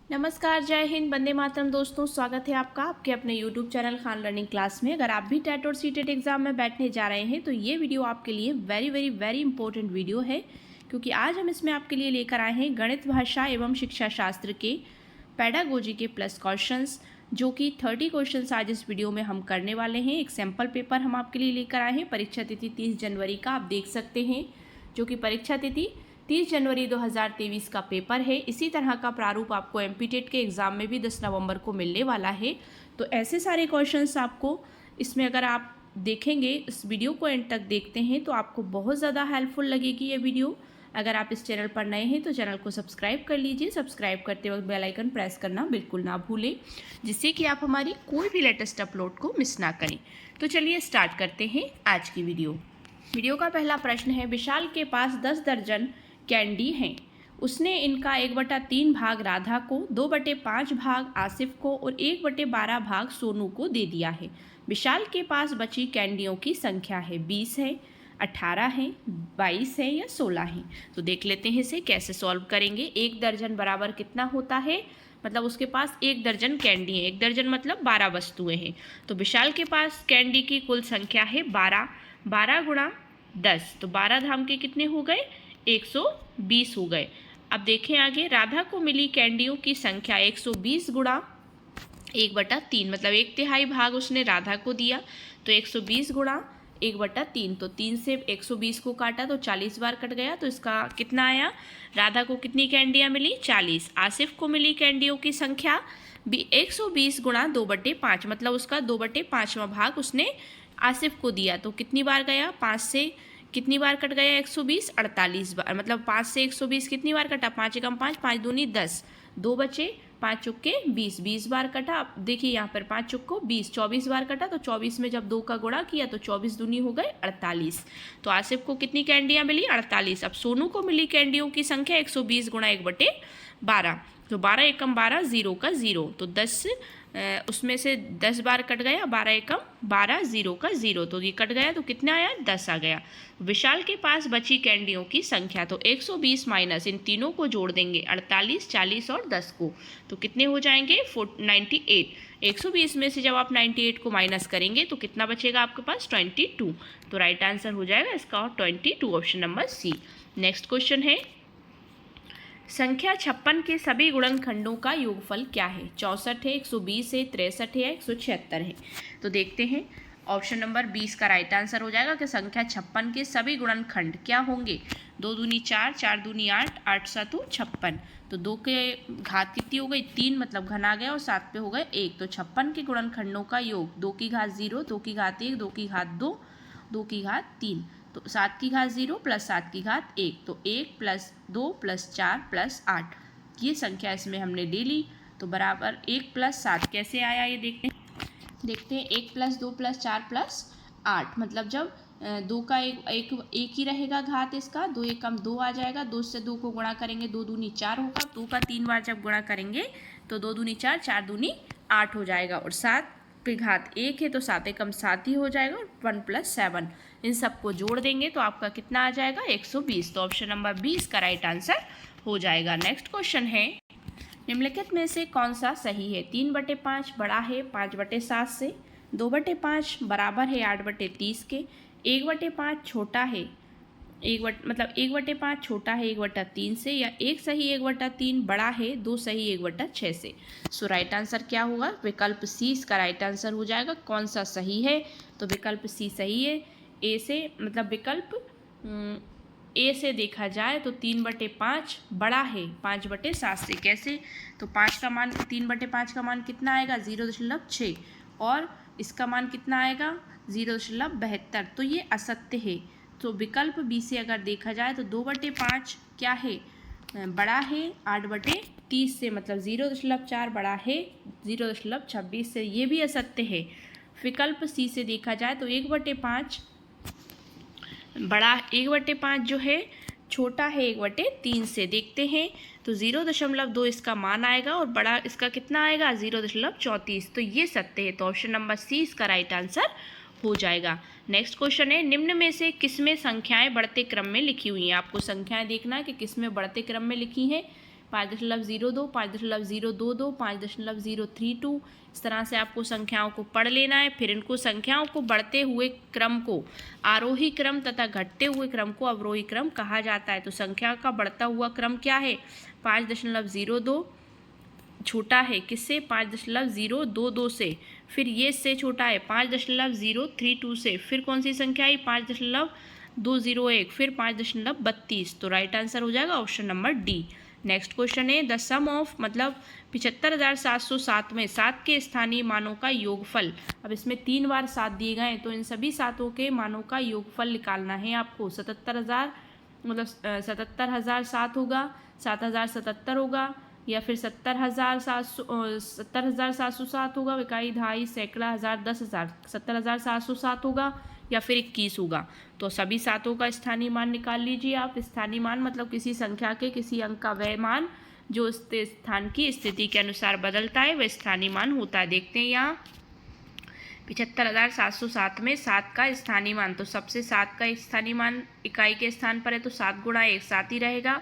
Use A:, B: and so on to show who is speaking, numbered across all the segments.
A: नमस्कार, जय हिंद, वंदे मातरम। दोस्तों, स्वागत है आपका आपके अपने YouTube channel Khan learning class में। अगर आप भी टेट और सीटेट एग्जाम में बैठने जा रहे हैं तो ये वीडियो आपके लिए very very very important video है, क्योंकि आज हम इसमें आपके लिए लेकर आए हैं गणित भाषा एवं शिक्षा शास्त्र के पेडागोजी के प्लस क्वेश्चंस, जो कि 30 क्वेश्चंस आज इस वीडियो में हम करने वाले हैं। एक सैम्पल पेपर हम आपके लिए लेकर आए हैं। परीक्षा तिथि 30 जनवरी का आप देख सकते हैं, जो कि परीक्षा तिथि 30 जनवरी 2023 का पेपर है। इसी तरह का प्रारूप आपको एमपीटेट के एग्ज़ाम में भी 10 नवंबर को मिलने वाला है। तो ऐसे सारे क्वेश्चंस आपको इसमें, अगर आप देखेंगे, इस वीडियो को एंड तक देखते हैं तो आपको बहुत ज़्यादा हेल्पफुल लगेगी ये वीडियो। अगर आप इस चैनल पर नए हैं तो चैनल को सब्सक्राइब कर लीजिए। सब्सक्राइब करते वक्त बेल आइकन प्रेस करना बिल्कुल ना भूलें, जिससे कि आप हमारी कोई भी लेटेस्ट अपलोड को मिस ना करें। तो चलिए स्टार्ट करते हैं आज की वीडियो का पहला प्रश्न है, विशाल के पास 10 दर्जन कैंडी हैं। उसने इनका 1/3 भाग राधा को, 2/5 भाग आसिफ को और 1/12 भाग सोनू को दे दिया है। विशाल के पास बची कैंडियों की संख्या है, 20 है, 18 है, 22 है या 16 है। तो देख लेते हैं इसे कैसे सॉल्व करेंगे। 1 दर्जन बराबर कितना होता है, मतलब उसके पास 1 दर्जन कैंडी है। 1 दर्जन मतलब 12 वस्तुएं हैं। तो विशाल के पास कैंडी की कुल संख्या है 12। 12 गुणा 10, तो 12 धाम के कितने हो गए, 120 हो गए। अब देखें आगे, राधा को मिली कैंडियों की संख्या 120 गुणा 1/3, मतलब 1/3 भाग उसने राधा को दिया। तो 120 गुणा 1/3, तो 3 से 120 को काटा तो 40 बार कट गया। तो इसका कितना आया, राधा को कितनी कैंडियाँ मिली, 40। आसिफ को मिली कैंडियों की संख्या 120 गुणा 2/5, मतलब उसका 2/5वां भाग उसने आसिफ को दिया। तो कितनी बार गया, 5 से कितनी बार कट गया 120, 48 बार, मतलब 5 से 120 कितनी बार कटा, 5 एकम 5, 5 दूनी 10, 2 बचे, 5 चुक्के 20, 20 बार कटा। अब देखिए यहाँ पर 5 चुक्को 20, 24 बार कटा। तो 24 में जब 2 का गुणा किया तो 24 दूनी हो गए 48। तो आसिफ को कितनी कैंडियाँ मिली, 48। अब सोनू को मिली कैंडियों की संख्या 120 गुणा 1/12, तो 12 एकम 12, 0 का 0, तो 10 उसमें से 10 बार कट गया, 12 एकम 12, 0 का 0, तो ये कट गया तो कितना आया, 10 आ गया। विशाल के पास बची कैंडियों की संख्या, तो 120 माइनस इन तीनों को जोड़ देंगे, 48, 40 और 10 को, तो कितने हो जाएंगे, 98। 120 में से जब आप 98 को माइनस करेंगे तो कितना बचेगा आपके पास, 22। तो राइट आंसर हो जाएगा इसका 22, option number C. Next question है, संख्या 56 के सभी गुणनखंडों का योगफल क्या है। 64 है, 120 है, 63 है, 176 है। तो देखते हैं, ऑप्शन नंबर 20 का राइट आंसर हो जाएगा कि संख्या 56 के सभी गुणनखंड क्या होंगे, 2 दूनी 4, 4 दूनी 8, 8 7 56। तो 2 के घात कितनी हो गई, 3, मतलब घन आ गया, और 7 पे हो गए 1। तो 56 के गुणनखंडों का योग, 2 की घात 0, 2 की घात 1, 2 की घात 2, 2 की घात 3, तो 7 की घात 0 प्लस 7 की घात 1, तो 1 प्लस 2 प्लस 4 प्लस 8, ये संख्या इसमें हमने ले ली। तो बराबर 1 प्लस 7 कैसे आया, ये देखते हैं। 1 प्लस 2 प्लस 4 प्लस 8, मतलब जब 2 का एक ही रहेगा घात इसका, 2 एकम 2 आ जाएगा। 2 से 2 को गुणा करेंगे, 2 दूनी 4 होगा। 2 का 3 बार जब गुणा करेंगे तो 2 दूनी 4, 4 दूनी 8 हो जाएगा। और 7 पे घात 1 है तो 7 एकम 7 ही हो जाएगा। और 1 प्लस 7, इन सबको जोड़ देंगे तो आपका कितना आ जाएगा, 120। तो ऑप्शन नंबर 20 का राइट आंसर हो जाएगा। नेक्स्ट क्वेश्चन है, निम्नलिखित में से कौन सा सही है। 3/5 बड़ा है 5/7 से, 2/5 बराबर है 8/30 के, 1/5 छोटा है, 1/5 छोटा है 1/3 से, या 1 सही 1/3 बड़ा है 2 सही 1/6 से। सो राइट आंसर क्या होगा, विकल्प सी इसका राइट आंसर हो जाएगा। कौन सा सही है, तो विकल्प सी सही है। ए से, मतलब विकल्प ए से देखा जाए तो 3/5 बड़ा है 5/7 से। कैसे, तो 5 का मान, 3/5 का मान कितना आएगा, 0.6, और इसका मान कितना आएगा, 0.72, तो ये असत्य है। तो विकल्प बी से अगर देखा जाए तो 2/5 क्या है, बड़ा है 8/30 से, मतलब 0.4 बड़ा है 0.26 से, ये भी असत्य है। विकल्प सी से देखा जाए तो 1/5 बड़ा, 1/5 जो है छोटा है 1/3 से। देखते हैं तो 0.2 इसका मान आएगा और बड़ा इसका कितना आएगा, 0.34, तो ये सत्य है। तो ऑप्शन नंबर सी इसका राइट आंसर हो जाएगा। नेक्स्ट क्वेश्चन है, निम्न में से किसमें संख्याएं बढ़ते क्रम में लिखी हुई हैं। आपको संख्याएं देखना है कि किसमें बढ़ते क्रम में लिखी हैं। 5.02, 5.022, 5.032। इस तरह से आपको संख्याओं को पढ़ लेना है। फिर इनको संख्याओं को बढ़ते हुए क्रम को आरोही क्रम तथा घटते हुए क्रम को अवरोही क्रम कहा जाता है। तो संख्या का बढ़ता हुआ क्रम क्या है? 5.02 छोटा है किससे? 5.022 से। फिर ये इससे छोटा है 5.032 से। फिर कौन सी संख्या आई? 5.201। फिर 5.32। तो राइट आंसर हो जाएगा option number D. Next question है द सम ऑफ मतलब 75,707 में 7 के स्थानीय मानों का योगफल। अब इसमें 3 बार 7 दिए गए हैं, तो इन सभी 7 के मानों का योगफल निकालना है आपको। 77,000 मतलब 77,007 होगा, 7,077 होगा, या फिर 70,707 होगा, इकाई, दहाई, सैकड़ा, हज़ार, 10,000, 70,707 होगा, या फिर 21 होगा। तो सभी 7 का स्थानीय मान निकाल लीजिए आप। स्थानीय मान मतलब किसी संख्या के किसी अंक का वह मान जो उस स्थान की स्थिति के अनुसार बदलता है, वह स्थानीय मान होता है। देखते हैं यहाँ 75,707 में 7 का स्थानीय मान, तो सबसे 7 का स्थानीय मान इकाई के स्थान पर है तो 7 गुणा 1 7 ही रहेगा।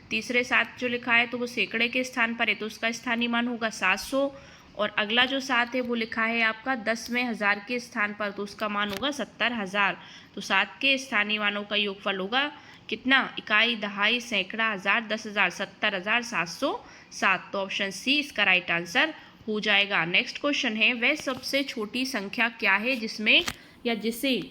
A: तीसरे 7 जो लिखा है तो वो सैकड़े के स्थान पर है तो उसका स्थानीय मान होगा 700। और अगला जो 7 है वो लिखा है आपका 10 में 1000 के स्थान पर, तो उसका मान होगा 70,000। तो 7 के स्थानीय मानों का योगफल होगा कितना? इकाई, दहाई, सैकड़ा, हज़ार, 10,000, 70,707। तो ऑप्शन सी इसका राइट आंसर हो जाएगा। नेक्स्ट क्वेश्चन है वह सबसे छोटी संख्या क्या है जिसमें या जिसे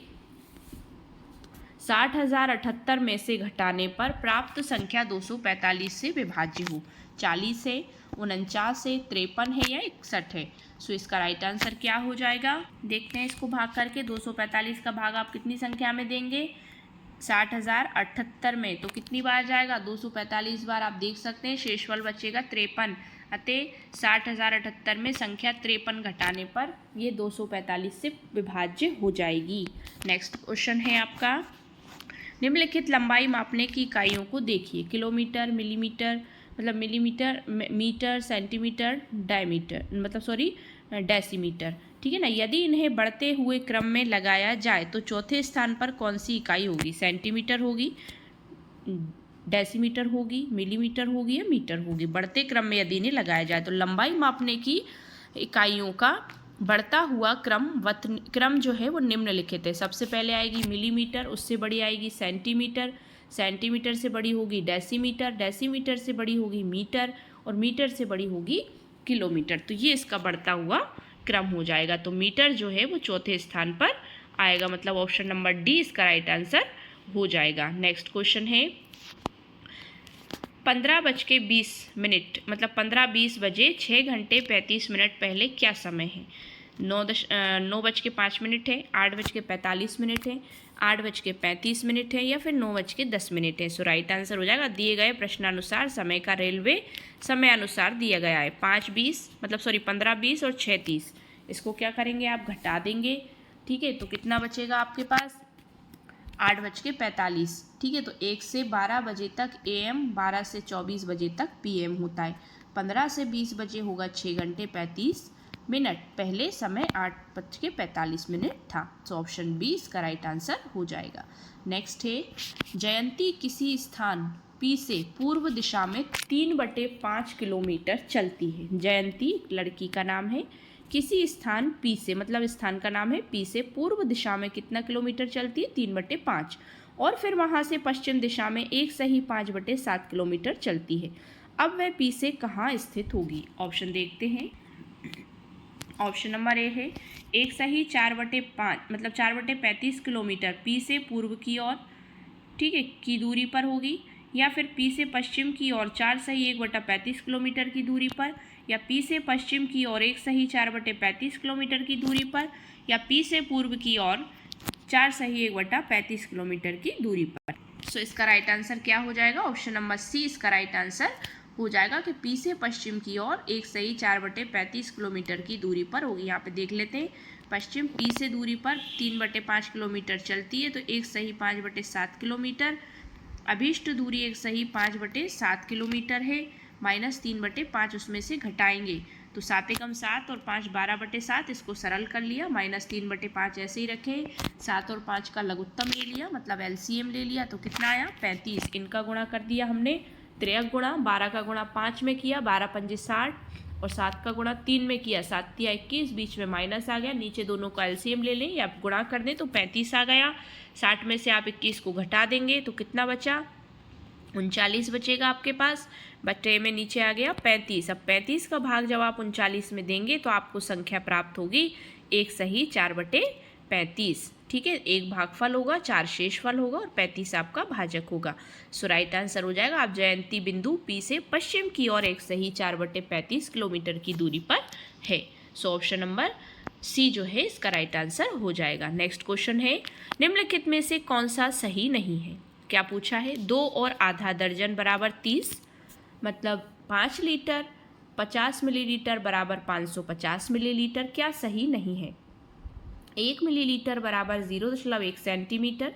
A: 60,078 में से घटाने पर प्राप्त संख्या 245 से विभाज्य हो। 40 है, 49 है, 53 है या 61 है। सो इसका राइट आंसर क्या हो जाएगा? देखते हैं इसको भाग करके। 245 का भाग आप कितनी संख्या में देंगे? 60,078 में, तो कितनी बार जाएगा? 245 बार। आप देख सकते हैं शेषफल बचेगा 53। अतः 60,078 में संख्या 53 घटाने पर ये 245 से विभाज्य हो जाएगी। नेक्स्ट क्वेश्चन है आपका निम्नलिखित लंबाई मापने की इकाइयों को देखिए। किलोमीटर, मिलीमीटर मतलब मिलीमीटर, मीटर, सेंटीमीटर, डायमीटर मतलब डेसीमीटर। ठीक है ना। यदि इन्हें बढ़ते हुए क्रम में लगाया जाए तो चौथे स्थान पर कौन सी इकाई होगी? सेंटीमीटर होगी, डेसीमीटर होगी, मिलीमीटर होगी या मीटर होगी? बढ़ते क्रम में यदि इन्हें लगाया जाए तो लंबाई मापने की इकाइयों का बढ़ता हुआ क्रम जो है वो निम्नलिखित है। सबसे पहले आएगी मिलीमीटर, उससे बड़ी आएगी सेंटीमीटर, सेंटीमीटर से बड़ी होगी डेसीमीटर, डेसीमीटर से बड़ी होगी मीटर, और मीटर से बड़ी होगी किलोमीटर। तो ये इसका बढ़ता हुआ क्रम हो जाएगा। तो मीटर जो है वो चौथे स्थान पर आएगा, मतलब ऑप्शन नंबर डी इसका राइट आंसर हो जाएगा। नेक्स्ट क्वेश्चन है 15:20 मतलब 15:20 बजे 6 घंटे 35 मिनट पहले क्या समय है? 9:05 है, 8:45 है, 8:35 है या फिर 9:10 है। सो राइट आंसर हो जाएगा दिए गए प्रश्नानुसार समय का रेलवे समय अनुसार दिया गया है। 15:20 और 6:30 इसको क्या करेंगे आप? घटा देंगे। ठीक है, तो कितना बचेगा आपके पास? 8:45। ठीक है, तो 1 से 12 बजे तक AM, 12 से 24 बजे तक PM होता है। 15 से 20 बजे होगा 6 घंटे 35 मिनट, पहले समय 8:45 था। तो ऑप्शन बी इसका राइट आंसर हो जाएगा। नेक्स्ट है जयंती किसी स्थान P से पूर्व दिशा में 3/5 किलोमीटर चलती है। जयंती लड़की का नाम है। किसी स्थान P से मतलब स्थान का नाम है P से पूर्व दिशा में कितना किलोमीटर चलती है? 3/5। और फिर वहाँ से पश्चिम दिशा में एक सही 5/7 किलोमीटर चलती है। अब वह P से कहाँ स्थित होगी? ऑप्शन देखते हैं। ऑप्शन नंबर ए है एक सही 4/5 मतलब 4/35 किलोमीटर P से पूर्व की ओर, ठीक है, की दूरी पर होगी, या फिर P से पश्चिम की ओर 4 सही 1/35 किलोमीटर की दूरी पर, या P से पश्चिम की ओर 1 सही 4/35 किलोमीटर की दूरी पर, या P से पूर्व की ओर 4 सही 1/35 किलोमीटर की दूरी पर। सो इसका राइट आंसर क्या हो जाएगा? ऑप्शन नंबर सी इसका राइट आंसर हो जाएगा कि P से पश्चिम की ओर 1 सही 4/35 किलोमीटर की दूरी पर होगी। यहाँ पे देख लेते हैं, पश्चिम P से दूरी पर 3/5 किलोमीटर चलती है, तो 1 सही 5/7 किलोमीटर। अभीष्ट दूरी 1 सही 5/7 किलोमीटर है, -3/5 उसमें से घटाएंगे तो 7 एकम 7 और 5 12/7, इसको सरल कर लिया, -3/5 ऐसे ही रखे, 7 और 5 का लघुत्तम ले लिया मतलब LCM ले लिया, तो कितना आया? 35। इनका गुणा कर दिया हमने 13 गुणा 12 का गुणा 5 में किया, 12 पंजे 60 और 7 का गुणा 3 में किया, 7 तिया 21, बीच में माइनस आ गया, नीचे दोनों का एलसीएम ले लें या आप गुणा कर दें तो 35 आ गया। 60 में से आप 21 को घटा देंगे तो कितना बचा, 39 बचेगा आपके पास। बटे में नीचे आ गया 35। अब 35 का भाग जब आप 39 में देंगे तो आपको संख्या प्राप्त होगी 1 सही 4/35। ठीक है, 1 भागफल होगा, 4 शेषफल होगा और 35 आपका भाजक होगा। सो राइट आंसर हो जाएगा, आप जयंती बिंदु P से पश्चिम की ओर 1 सही 4/35 किलोमीटर की दूरी पर है। सो ऑप्शन नंबर सी जो है इसका राइट आंसर हो जाएगा। नेक्स्ट क्वेश्चन है, निम्नलिखित में से कौन सा सही नहीं है। क्या पूछा है, 2 और आधा दर्जन बराबर 30, मतलब 5 लीटर 50 मिलीलीटर बराबर 550 मिलीलीटर क्या सही नहीं है। 1 मिलीलीटर बराबर 0.1 सेंटीमीटर,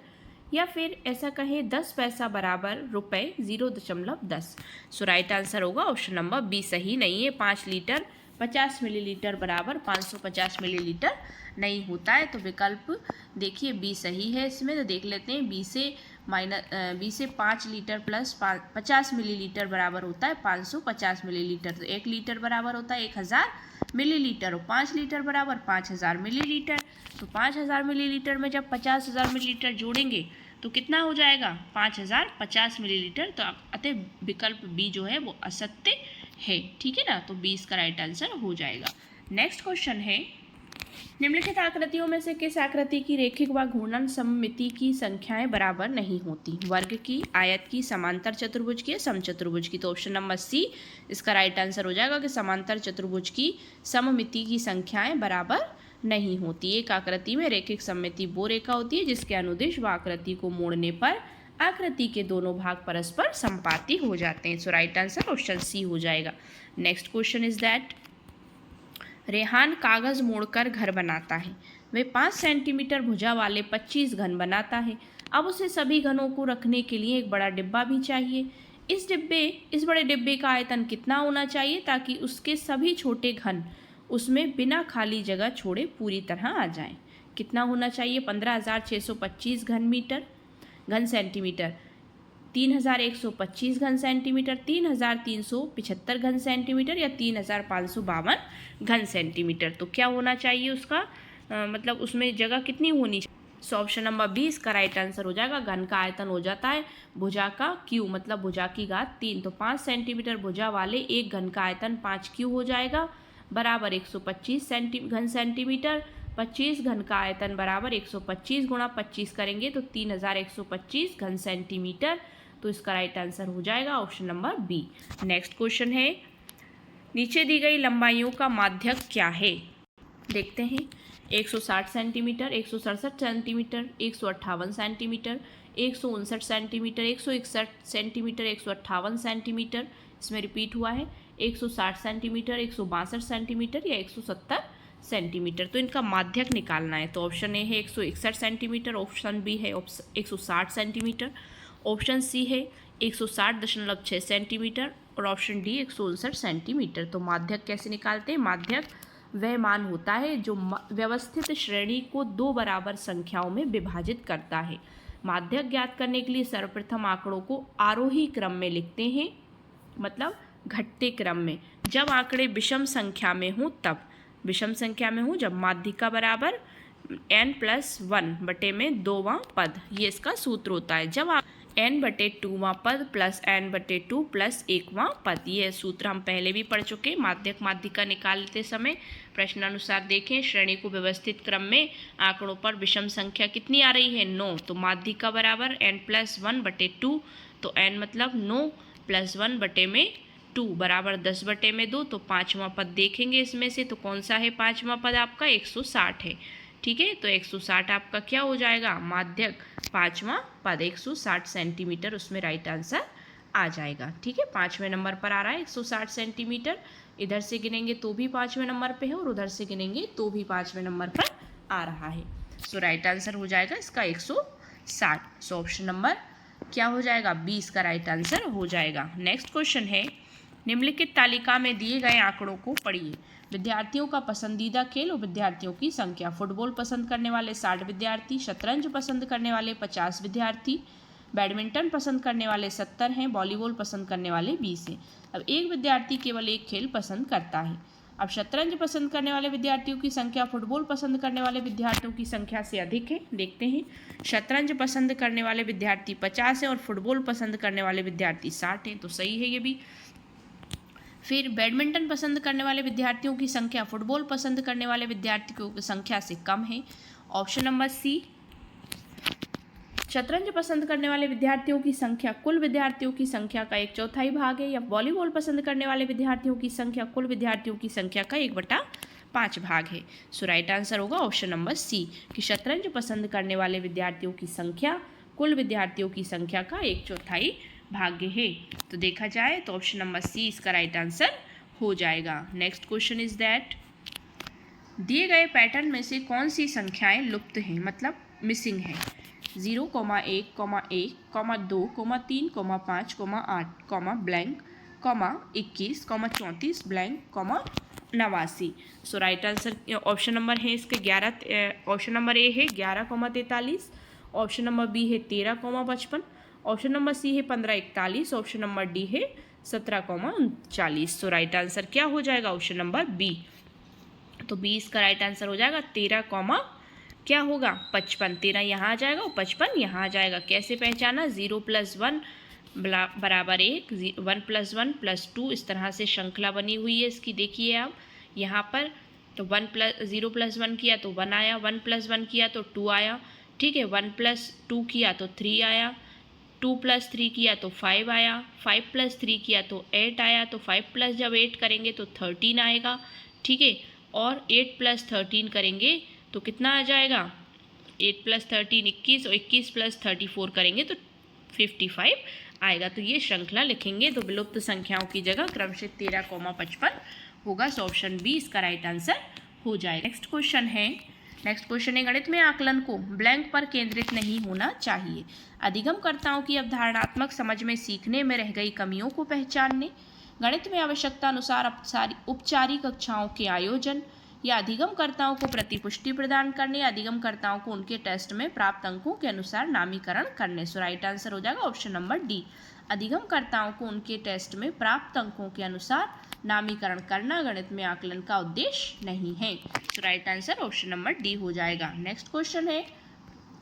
A: या फिर ऐसा कहें 10 पैसा बराबर रुपए 0.10। सो राइट आंसर होगा ऑप्शन नंबर बी सही नहीं है। 5 लीटर 50 मिलीलीटर बराबर 550 मिलीलीटर नहीं होता है। तो विकल्प देखिए बी सही है इसमें। तो देख लेते हैं, बी से 5 लीटर प्लस 50 मिलीलीटर बराबर होता है 550 मिलीलीटर। तो 1 लीटर बराबर होता है 1000 मिलीलीटर और 5 लीटर बराबर 5000 मिलीलीटर। तो 5000 मिलीलीटर में जब 50,000 मिलीलीटर जोड़ेंगे तो कितना हो जाएगा, 5050 मिलीलीटर। तो अतः विकल्प बी जो है वो असत्य है। ठीक है ना, तो 20 का राइट आंसर हो जाएगा। नेक्स्ट क्वेश्चन है, निम्नलिखित आकृतियों में से किस आकृति की रेखिक व घूर्णन सममिति की संख्याएं बराबर नहीं होती। वर्ग की, आयत की, समांतर चतुर्भुज की या समचतुर्भुज की। तो ऑप्शन नंबर सी इसका राइट आंसर हो जाएगा कि समांतर चतुर्भुज की सममिति की संख्याएं बराबर नहीं होती। एक आकृति में रेखिक सममिति वो रेखा होती है जिसके अनुदिश व आकृति को मोड़ने पर आकृति के दोनों भाग परस्पर संपाती हो जाते हैं। सो राइट आंसर ऑप्शन सी हो जाएगा। Next question is that, Rehan कागज मोड़कर घर बनाता है। वह 5 सेंटीमीटर भुजा वाले 25 घन बनाता है। अब उसे सभी घनों को रखने के लिए एक बड़ा डिब्बा भी चाहिए। इस बड़े डिब्बे का आयतन कितना होना चाहिए ताकि उसके सभी छोटे घन उसमें बिना खाली जगह छोड़े पूरी तरह आ जाएं। कितना होना चाहिए, 15,625 घन सेंटीमीटर, 3,125 घन सेंटीमीटर, 3,375 घन सेंटीमीटर या 3,552 घन सेंटीमीटर। तो क्या होना चाहिए उसका मतलब उसमें जगह कितनी होनी चाहिए। सो ऑप्शन नंबर बी इसका राइट आंसर हो जाएगा। घन का आयतन हो जाता है भुजा का क्यू, मतलब भुजा की घात 3। तो 5 सेंटीमीटर भुजा वाले एक घन का आयतन 5 क्यू हो जाएगा बराबर 125 घन सेंटीमीटर। 25 घन का आयतन बराबर 125 गुणा 25 करेंगे तो 3,125 घन सेंटीमीटर। तो इसका राइट आंसर हो जाएगा option number B. Next question है, नीचे दी गई लंबाइयों का माध्यक क्या है। देखते हैं, 160 centimetre, 167 centimetre, 158 centimetre, 159 centimetre, 161 centimetre, 158 centimetre. इसमें रिपीट हुआ है 160 सेंटीमीटर, 162 सेंटीमीटर या 170 सेंटीमीटर। तो इनका माध्यक निकालना है। तो ऑप्शन ए है 161 सेंटीमीटर, ऑप्शन बी है 160 सेंटीमीटर, ऑप्शन सी है 160.6 सेंटीमीटर और ऑप्शन डी 159 सेंटीमीटर। तो माध्यक कैसे निकालते हैं, माध्यक वह मान होता है जो व्यवस्थित श्रेणी को 2 बराबर संख्याओं में विभाजित करता है। माध्यक ज्ञात करने के लिए सर्वप्रथम आंकड़ों को आरोही क्रम में लिखते हैं, मतलब घटते क्रम में। जब आंकड़े विषम संख्या में हों तब, विषम संख्या में हो जब माध्यिका बराबर n+1/2वां पद, ये इसका सूत्र होता है। जब आप n/2वां पद प्लस n/2 प्लस 1वां पद, ये सूत्र हम पहले भी पढ़ चुके। माध्यक माध्यिका निकालते समय प्रश्नानुसार देखें, श्रेणी को व्यवस्थित क्रम में आंकड़ों पर विषम संख्या कितनी आ रही है, 9। तो माध्यिका बराबर n+1/2, तो n मतलब 9 + 1/2 बराबर 10/2। तो 5वां पद देखेंगे इसमें से, तो कौन सा है 5वां पद आपका, 160 है। ठीक है, तो 160 आपका क्या हो जाएगा, माध्यक 5वां पद 160 सेंटीमीटर, उसमें राइट आंसर आ जाएगा। ठीक है, 5वें नंबर पर आ रहा है 160 सेंटीमीटर। इधर से गिनेंगे तो भी 5वें नंबर पे है और उधर से गिनेंगे तो भी 5वें नंबर पर आ रहा है। सो राइट आंसर हो जाएगा इसका 160। सो ऑप्शन नंबर क्या हो जाएगा, 20 का राइट आंसर हो जाएगा। नेक्स्ट क्वेश्चन है, निम्नलिखित तालिका में दिए गए आंकड़ों को पढ़िए। विद्यार्थियों का पसंदीदा खेल और विद्यार्थियों की संख्या। फुटबॉल पसंद करने वाले 60 विद्यार्थी, शतरंज पसंद करने वाले 50 विद्यार्थी, बैडमिंटन पसंद करने वाले 70 हैं, वॉलीबॉल पसंद करने वाले 20 हैं। अब एक विद्यार्थी केवल एक खेल पसंद करता है। अब शतरंज पसंद करने वाले विद्यार्थियों की संख्या फुटबॉल पसंद करने वाले विद्यार्थियों की संख्या से अधिक है। देखते हैं, शतरंज पसंद करने वाले विद्यार्थी 50 हैं और फुटबॉल पसंद करने वाले विद्यार्थी 60 हैं, तो सही है ये भी। फिर बैडमिंटन पसंद करने वाले विद्यार्थियों की संख्या फुटबॉल पसंद करने वाले विद्यार्थियों की संख्या से कम है, ऑप्शन नंबर सी। शतरंज पसंद करने वाले विद्यार्थियों की संख्या कुल विद्यार्थियों की संख्या का 1/4 भाग है, या वॉलीबॉल पसंद करने वाले विद्यार्थियों की संख्या कुल विद्यार्थियों की संख्या का 1/5 भाग है। सो राइट आंसर होगा ऑप्शन नंबर सी कि शतरंज पसंद करने वाले विद्यार्थियों की संख्या कुल विद्यार्थियों की संख्या का 1/4 भाग्य है। तो देखा जाए तो ऑप्शन नंबर सी इसका राइट आंसर हो जाएगा। नेक्स्ट क्वेश्चन इज दैट दिए गए पैटर्न में से कौन सी संख्याएं लुप्त हैं, मतलब मिसिंग है। 0, 1, 1, 2, 3, 5, 8, ब्लैंक, 21, 34, ब्लैंक, 89। सो राइट आंसर ऑप्शन नंबर है इसके 11, ऑप्शन नंबर ए है 11,43, ऑप्शन नंबर बी है 13,55, ऑप्शन नंबर सी है 15,41, ऑप्शन नंबर डी है 17,39। सो राइट आंसर क्या हो जाएगा, ऑप्शन नंबर बी। तो बी इसका राइट आंसर हो जाएगा 13, क्या होगा 55। 13 यहाँ आ जाएगा और 55 यहाँ आ जाएगा। कैसे पहचाना, 0 + 1 बराबर 1, 1 + 1 + 2, इस तरह से श्रृंखला बनी हुई है इसकी। देखिए आप यहाँ पर, तो 0 + 1 किया तो 1 आया, 1 + 1 किया तो 2 आया, ठीक है, 1 + 2 किया तो 3 आया, 2 + 3 किया तो 5 आया, 5 + 3 किया तो 8 आया, तो 5 जब 8 करेंगे तो 13 आएगा, ठीक है, और 8 + 13 करेंगे तो कितना आ जाएगा, 8 + 13 21, और 21 + 34 करेंगे तो 55 आएगा। तो ये श्रृंखला लिखेंगे तो विलुप्त संख्याओं की जगह क्रमशः 13,55 होगा। सो ऑप्शन बी इसका राइट आंसर हो जाएगा। नेक्स्ट क्वेश्चन है गणित में आकलन को ब्लैंक पर केंद्रित नहीं होना चाहिए। अधिगमकर्ताओं की अवधारणात्मक समझ में सीखने में रह गई कमियों को पहचानने, गणित में आवश्यकता अनुसार उपचारी कक्षाओं के आयोजन, या अधिगमकर्ताओं को प्रतिपुष्टि प्रदान करने, या अधिगमकर्ताओं को उनके टेस्ट में प्राप्त अंकों के अनुसार नामीकरण करने। सो राइट आंसर हो जाएगा ऑप्शन नंबर डी। अधिगमकर्ताओं को उनके टेस्ट में प्राप्त अंकों के अनुसार नामीकरण करना गणित में आकलन का उद्देश्य नहीं है। So right answer option number D हो जाएगा। नेक्स्ट क्वेश्चन है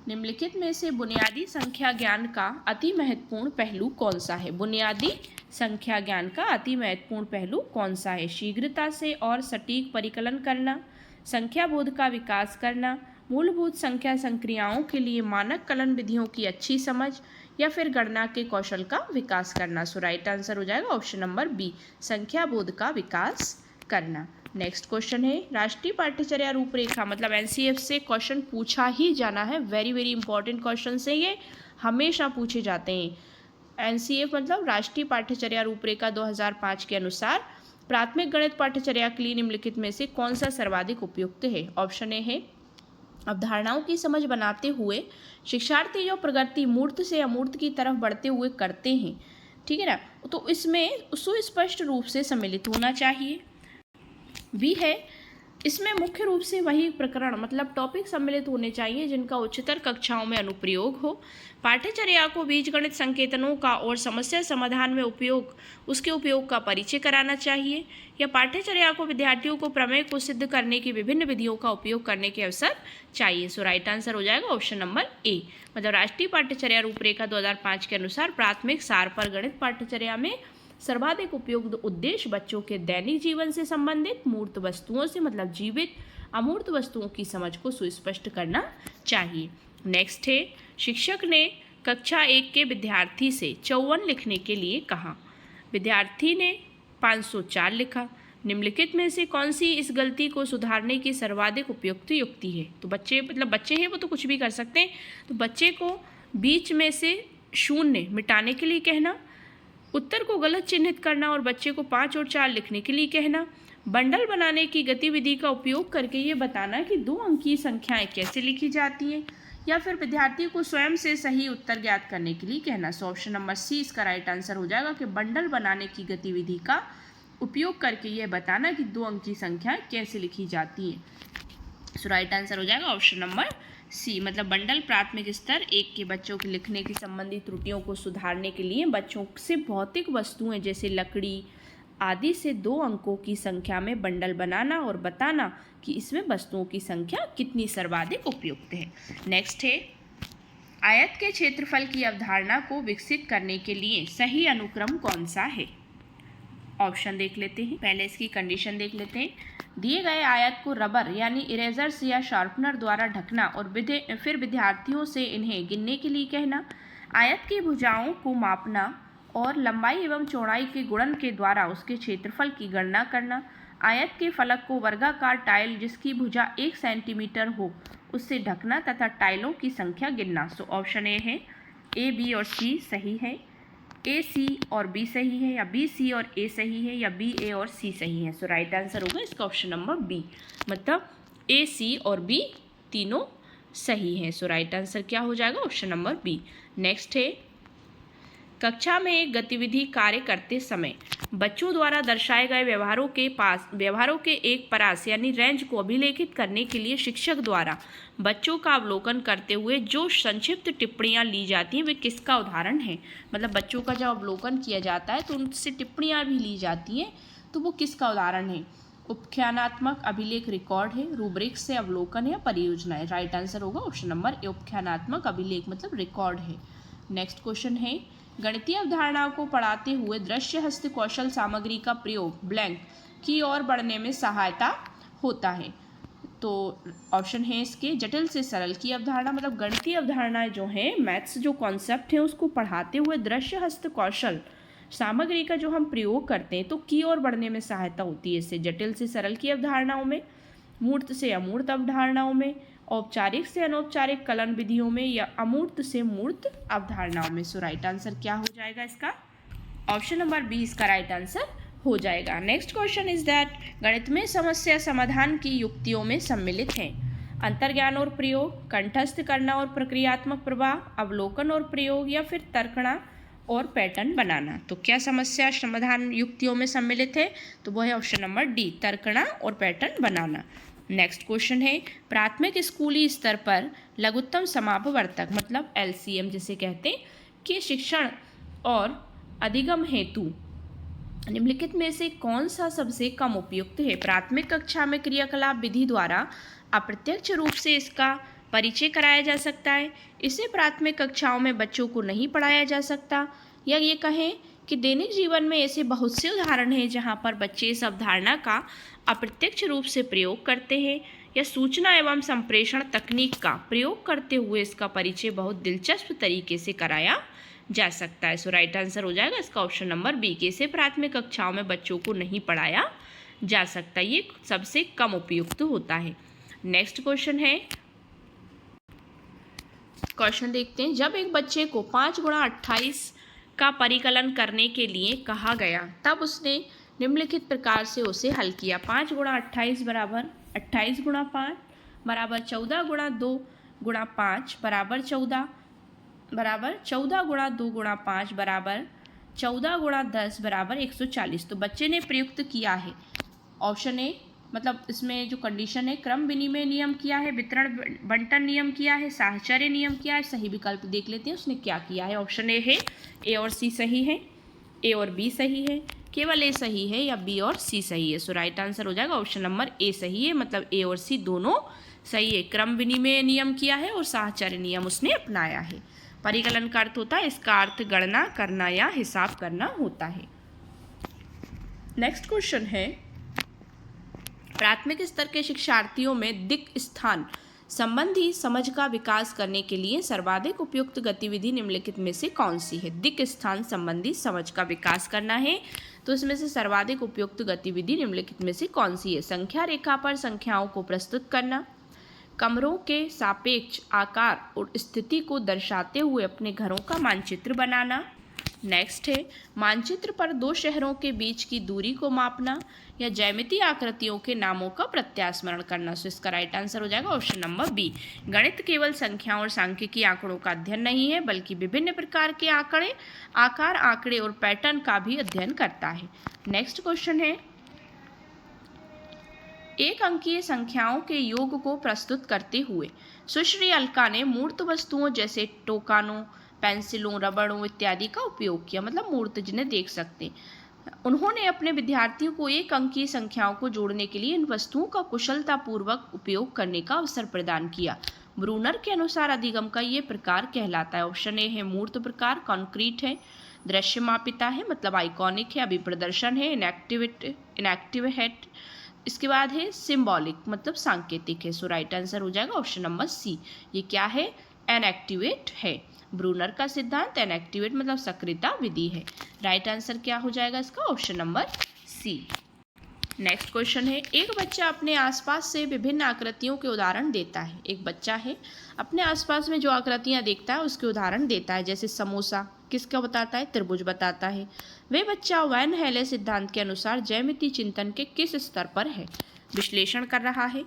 A: निम्नलिखित में से बुनियादी संख्या ज्ञान का अति महत्वपूर्ण पहलू कौन सा है। बुनियादी संख्या ज्ञान का अति महत्वपूर्ण पहलू कौन सा है। शीघ्रता से और सटीक परिकलन करना, संख्या बोध का विकास करना, मूलभूत संख्या संक्रियाओं के लिए मानक कलन विधियों की अच्छी समझ, या फिर गणना के कौशल का विकास करना। सो राइट आंसर हो जाएगा ऑप्शन नंबर बी, संख्या बोध का विकास करना। नेक्स्ट क्वेश्चन है राष्ट्रीय पाठ्यचर्या रूपरेखा, मतलब एनसीएफ से क्वेश्चन पूछा ही जाना है। वेरी वेरी इंपॉर्टेंट क्वेश्चन है ये, हमेशा पूछे जाते हैं। एनसीएफ मतलब राष्ट्रीय पाठ्यचर्या रूपरेखा 2005 के अनुसार प्राथमिक गणित पाठ्यचर्या के लिए निम्नलिखित में से कौन सा सर्वाधिक उपयुक्त है। ऑप्शन ए है अवधारणाओं की समझ बनाते हुए शिक्षार्थी जो प्रगति मूर्त से अमूर्त की तरफ बढ़ते हुए करते हैं, ठीक है ना, तो इसमें सुस्पष्ट रूप से सम्मिलित होना चाहिए। भी है इसमें मुख्य रूप से वही प्रकरण मतलब टॉपिक सम्मिलित होने चाहिए जिनका उच्चतर कक्षाओं में अनुप्रयोग हो। पाठ्यचर्या को बीजगणित संकेतनों का और समस्या समाधान में उसके उपयोग का परिचय कराना चाहिए, या पाठ्यचर्या को विद्यार्थियों को प्रमेय को सिद्ध करने की विभिन्न विधियों का उपयोग करने के अवसर चाहिए। सो राइट आंसर हो जाएगा ऑप्शन नंबर ए, मतलब राष्ट्रीय पाठ्यचर्या रूपरेखा 2005 के अनुसार प्राथमिक सार पर गणित पाठ्यचर्या में सर्वाधिक उपयुक्त उद्देश्य बच्चों के दैनिक जीवन से संबंधित मूर्त वस्तुओं से मतलब जीवित अमूर्त वस्तुओं की समझ को सुस्पष्ट करना चाहिए। नेक्स्ट है शिक्षक ने कक्षा 1 के विद्यार्थी से 54 लिखने के लिए कहा, विद्यार्थी ने 504 लिखा। निम्नलिखित में से कौन सी इस गलती को सुधारने की सर्वाधिक उपयुक्त युक्ति है। तो बच्चे हैं वो तो कुछ भी कर सकते हैं, तो बच्चे को बीच में से 0 मिटाने के लिए कहना, उत्तर को गलत चिन्हित करना और बच्चे को 5 और 4 लिखने के लिए कहना, बंडल बनाने की गतिविधि का उपयोग करके ये बताना कि 2 अंकीय संख्याएं कैसे लिखी जाती हैं, या फिर विद्यार्थी को स्वयं से सही उत्तर ज्ञात करने के लिए कहना। सो ऑप्शन नंबर सी इसका राइट आंसर हो जाएगा कि बंडल बनाने की गतिविधि का उपयोग करके यह बताना कि 2 अंकीय संख्याएं कैसे लिखी जाती हैं। सो राइट आंसर हो जाएगा ऑप्शन नंबर सी मतलब बंडल प्राथमिक स्तर 1 के बच्चों के लिखने की संबंधी त्रुटियों को सुधारने के लिए बच्चों से भौतिक वस्तुएं जैसे लकड़ी आदि से 2 अंकों की संख्या में बंडल बनाना और बताना कि इसमें वस्तुओं की संख्या कितनी सर्वाधिक उपयुक्त है। नेक्स्ट है, आयत के क्षेत्रफल की अवधारणा को विकसित करने के लिए सही अनुक्रम कौन सा है? ऑप्शन देख लेते हैं। पहले इसकी कंडीशन देख लेते हैं। दिए गए आयत को रबर यानी इरेजर्स या शार्पनर द्वारा ढकना और फिर विद्यार्थियों से इन्हें गिनने के लिए कहना। आयत की भुजाओं को मापना और लंबाई एवं चौड़ाई के गुणन के द्वारा उसके क्षेत्रफल की गणना करना। आयत के फलक को वर्गाकार टाइल जिसकी भुजा 1 सेंटीमीटर हो उससे ढकना तथा टाइलों की संख्या गिनना। सो ऑप्शन ए है, ए बी और सी सही है, ए सी और बी सही है, या बी सी और ए सही है, या बी ए और सी सही है। सो राइट आंसर होगा इसका ऑप्शन नंबर बी, मतलब ए सी और बी तीनों सही हैं। सो राइट आंसर क्या हो जाएगा? Option number B. नेक्स्ट है, कक्षा में एक गतिविधि कार्य करते समय बच्चों द्वारा दर्शाए गए व्यवहारों के एक परास यानी रेंज को अभिलेखित करने के लिए शिक्षक द्वारा बच्चों का अवलोकन करते हुए जो संक्षिप्त टिप्पणियां ली जाती हैं वे किसका उदाहरण है? मतलब बच्चों का जब अवलोकन किया जाता है तो उनसे टिप्पणियां भी ली जाती हैं, तो वो किसका उदाहरण है? उपख्यानात्मक अभिलेख रिकॉर्ड है, रूब्रिक से अवलोकन या परियोजना है। राइट आंसर होगा ऑप्शन नंबर ए, उपख्यानात्मक अभिलेख मतलब रिकॉर्ड है। नेक्स्ट क्वेश्चन है, गणितीय अवधारणाओं को पढ़ाते हुए दृश्य हस्त कौशल सामग्री का प्रयोग ब्लैंक की ओर बढ़ने में सहायता होता है। तो ऑप्शन है इसके जटिल से सरल की अवधारणा, मतलब गणितीय अवधारणाएं जो हैं, मैथ्स जो कॉन्सेप्ट है उसको पढ़ाते हुए दृश्य हस्त कौशल सामग्री का जो हम प्रयोग करते हैं तो की ओर बढ़ने में सहायता होती है। इससे जटिल से सरल की अवधारणाओं में, मूर्त से अमूर्त अवधारणाओं में, औपचारिक से अनौपचारिक कलन विधियों में, या अमूर्त से मूर्त अवधारणाओं में। सो राइट आंसर क्या हो जाएगा इसका? ऑप्शन नंबर बी इसका राइट आंसर हो जाएगा। नेक्स्ट क्वेश्चन इज दैट गणित में समस्या समाधान की युक्तियों में सम्मिलित हैं अंतर्ज्ञान और प्रयोग, कंठस्थ करना और प्रक्रियात्मक प्रवाह, अवलोकन और प्रयोग, या फिर तर्कणा और पैटर्न बनाना। तो क्या समस्या समाधान युक्तियों में सम्मिलित है? तो वो है ऑप्शन नंबर डी, तर्कणा और पैटर्न बनाना। नेक्स्ट क्वेश्चन है, प्राथमिक स्कूली स्तर पर लघुत्तम समापवर्तक मतलब एलसीएम जिसे कहते हैं के शिक्षण और अधिगम हेतु निम्नलिखित में से कौन सा सबसे कम उपयुक्त है? प्राथमिक कक्षा में क्रियाकलाप विधि द्वारा अप्रत्यक्ष रूप से इसका परिचय कराया जा सकता है, इसे प्राथमिक कक्षाओं में बच्चों को नहीं पढ़ाया जा सकता, या ये कहें कि दैनिक जीवन में ऐसे बहुत से उदाहरण हैं जहाँ पर बच्चे इस अवधारणा का अप्रत्यक्ष रूप से प्रयोग करते हैं, या सूचना एवं संप्रेषण तकनीक का प्रयोग करते हुए इसका परिचय बहुत दिलचस्प तरीके से कराया जा सकता है। सो राइट आंसर हो जाएगा इसका ऑप्शन नंबर बी, के इसे प्राथमिक कक्षाओं में बच्चों को नहीं पढ़ाया जा सकता, ये सबसे कम उपयुक्त होता है। नेक्स्ट क्वेश्चन है, क्वेश्चन देखते हैं, जब एक बच्चे को 5 × 28 का परिकलन करने के लिए कहा गया तब उसने निम्नलिखित प्रकार से उसे हल किया। 5 × 28 बराबर 28 × 5 बराबर 14 × 2 × 5 बराबर 14 बराबर 14 × 2 × 5 बराबर 14 × 10 बराबर 140। तो बच्चे ने प्रयुक्त किया है ऑप्शन ए, मतलब इसमें जो कंडीशन है क्रम विनिमय नियम किया है, वितरण बंटन नियम किया है, साहचर्य नियम किया है। सही विकल्प देख लेते हैं उसने क्या किया है। ऑप्शन ए है, ए और सी सही है, ए और बी सही है, केवल ए सही है, या बी और सी सही है। सो राइट आंसर हो जाएगा ऑप्शन नंबर ए सही है, मतलब ए और सी दोनों सही है। क्रम विनिमय नियम किया है और साहचर्य नियम उसने अपनाया है। परिकलन का अर्थ होता है, इसका अर्थ गणना करना या हिसाब करना होता है। नेक्स्ट क्वेश्चन है, प्राथमिक स्तर के शिक्षार्थियों में दिक् स्थान संबंधी समझ का विकास करने के लिए सर्वाधिक उपयुक्त गतिविधि निम्नलिखित में से कौन सी है? दिक् स्थान संबंधी समझ का विकास करना है तो इसमें से सर्वाधिक उपयुक्त गतिविधि निम्नलिखित में से कौन सी है? संख्या रेखा पर संख्याओं को प्रस्तुत करना, कमरों के सापेक्ष आकार और स्थिति को दर्शाते हुए अपने घरों का मानचित्र बनाना। नेक्स्ट है, मानचित्र पर 2 शहरों के बीच की दूरी को मापना, या ज्यामितीय आकृतियों के नामों का प्रत्यास्मरण करना। सो इसका राइट आंसर हो जाएगा ऑप्शन नंबर बी। गणित केवल संख्याओं और सांख्यिकी आंकड़ों का अध्ययन नहीं है बल्कि विभिन्न प्रकार के आंकड़े, आकार, आंकड़े और पैटर्न का भी अध्ययन करता है। नेक्स्ट क्वेश्चन है, एक अंकीय संख्याओं के योग को प्रस्तुत करते हुए सुश्री अलका ने मूर्त वस्तुओं जैसे टोकानों, पेंसिलों, रबड़ों इत्यादि का उपयोग किया, मतलब मूर्त जिन्हें देख सकते। उन्होंने अपने विद्यार्थियों को एक अंकीय संख्याओं को जोड़ने के लिए इन वस्तुओं का कुशलतापूर्वक उपयोग करने का अवसर प्रदान किया। ब्रूनर के अनुसार अधिगम का ये प्रकार कहलाता है। ऑप्शन ए है मूर्त प्रकार, कॉन्क्रीट है, दृश्य मापिता है मतलब आइकॉनिक है, अभिप्रदर्शन है, इनएक्टिव है, इसके बाद है सिंबॉलिक मतलब सांकेतिक है। सो राइट आंसर हो जाएगा ऑप्शन नंबर सी। ये क्या है? एनएक्टिवेट है। ब्रूनर का सिद्धांत एनएक्टिवेट मतलब सक्रियता विधि है। राइट आंसर क्या हो जाएगा इसका? Option number C. Next question है, एक बच्चा अपने आसपास से विभिन्न आकृतियों के उदाहरण देता है। एक बच्चा है अपने आसपास में जो आकृतियां देखता है उसके उदाहरण देता है। जैसे समोसा किसका बताता है? त्रिभुज बताता है। वह बच्चा वैन हेले सिद्धांत के अनुसार ज्यामिति चिंतन के किस स्तर पर है? विश्लेषण कर रहा है,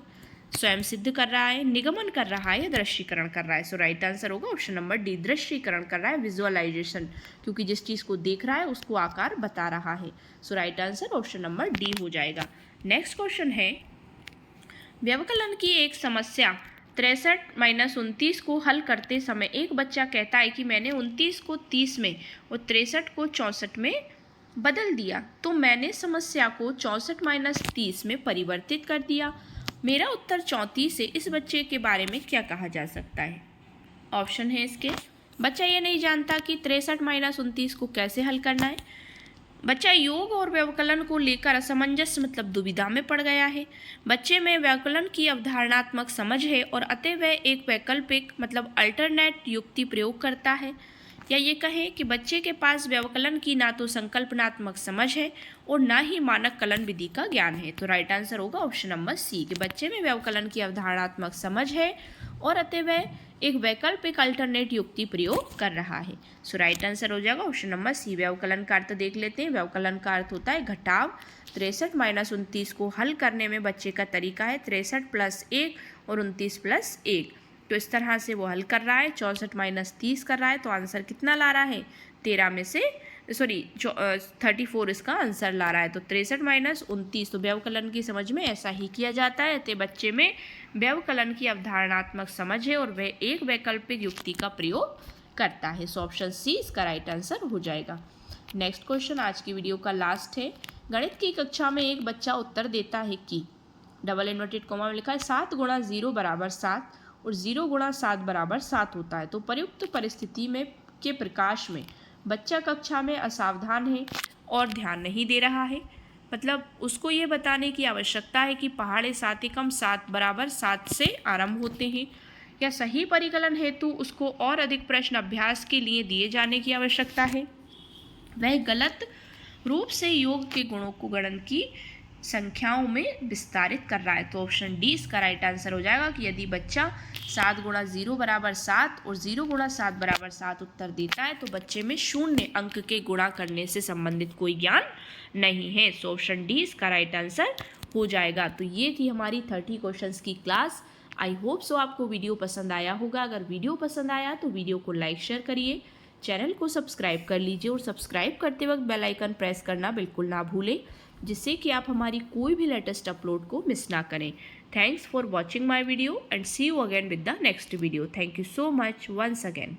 A: स्वयं सिद्ध कर रहा है, निगमन कर रहा है या दृश्यीकरण कर रहा है? सो राइट आंसर होगा ऑप्शन नंबर डी, दृश्यीकरण कर रहा है, विजुअलाइजेशन, क्योंकि जिस चीज़ को देख रहा है उसको आकार बता रहा है। So right answer option number D हो जाएगा। नेक्स्ट क्वेश्चन है, व्यवकलन की एक समस्या 63 - 29 को हल करते समय एक बच्चा कहता है कि मैंने 29 को 30 में और 63 को 64 में बदल दिया, तो मैंने समस्या को 64 - 30 में परिवर्तित कर दिया। मेरा उत्तर 34 है। इस बच्चे के बारे में क्या कहा जा सकता है? ऑप्शन है इसके, बच्चा ये नहीं जानता कि 63 - 29 को कैसे हल करना है। बच्चा योग और व्यवकलन को लेकर असमंजस मतलब दुविधा में पड़ गया है। बच्चे में व्यवकलन की अवधारणात्मक समझ है और अतः वह एक वैकल्पिक मतलब अल्टरनेट युक्ति प्रयोग करता है। या ये कहें कि बच्चे के पास व्यवकलन की ना तो संकल्पनात्मक समझ है और ना ही मानक कलन विधि का ज्ञान है। तो राइट आंसर होगा ऑप्शन नंबर सी कि बच्चे में व्यवकलन की अवधारणात्मक समझ है और अतः वह एक वैकल्पिक अल्टरनेट युक्ति प्रयोग कर रहा है। सो राइट आंसर हो जाएगा ऑप्शन नंबर सी। व्यवकलन का अर्थ देख लेते हैं। व्यवकलन का अर्थ होता है घटाव। 63 - 29 को हल करने में बच्चे का तरीका है 63 + 1 और 29 + 1। तो इस तरह से वो हल कर रहा है। 64 - 30 कर रहा है, तो आंसर कितना ला रहा है? 13 में से 34 इसका आंसर ला रहा है। तो 63 - 29, तो व्यवकलन की समझ में ऐसा ही किया जाता है। तो बच्चे में व्यवकलन की अवधारणात्मक समझ है और वह एक वैकल्पिक युक्ति का प्रयोग करता है। सो ऑप्शन सी इसका राइट आंसर हो जाएगा। नेक्स्ट क्वेश्चन आज की वीडियो का लास्ट है। गणित की कक्षा में एक बच्चा उत्तर देता है कि डबल इन्वर्टेड कॉमा में लिखा है 7 × 0 = 7 और 0 × 7 = 7 होता है। तो प्रयुक्त परिस्थिति में के प्रकाश में बच्चा कक्षा में असावधान है और ध्यान नहीं दे रहा है। मतलब उसको ये बताने की आवश्यकता है कि पहाड़े 7 एकम 7 = 7 से आरंभ होते हैं। या सही परिकलन हेतु उसको और अधिक प्रश्न अभ्यास के लिए दिए जाने की आवश्यकता है। वह गलत रूप से योग के गुणों को गणन की संख्याओं में विस्तारित कर रहा है। तो ऑप्शन डी इसका राइट आंसर हो जाएगा कि यदि बच्चा 7 × 0 = 7 और 0 × 7 = 7 उत्तर देता है तो बच्चे में 0 अंक के गुणा करने से संबंधित कोई ज्ञान नहीं है। सो ऑप्शन डी इसका राइट आंसर हो जाएगा। तो ये थी हमारी 30 क्वेश्चंस की क्लास। आई होप सो आपको वीडियो पसंद आया होगा। अगर वीडियो पसंद आया तो वीडियो को लाइक शेयर करिए, चैनल को सब्सक्राइब कर लीजिए और सब्सक्राइब करते वक्त बेल आइकन प्रेस करना बिल्कुल ना भूलें, जिससे कि आप हमारी कोई भी लेटेस्ट अपलोड को मिस ना करें। Thanks for watching my video and see you again with the next video. Thank you so much once again.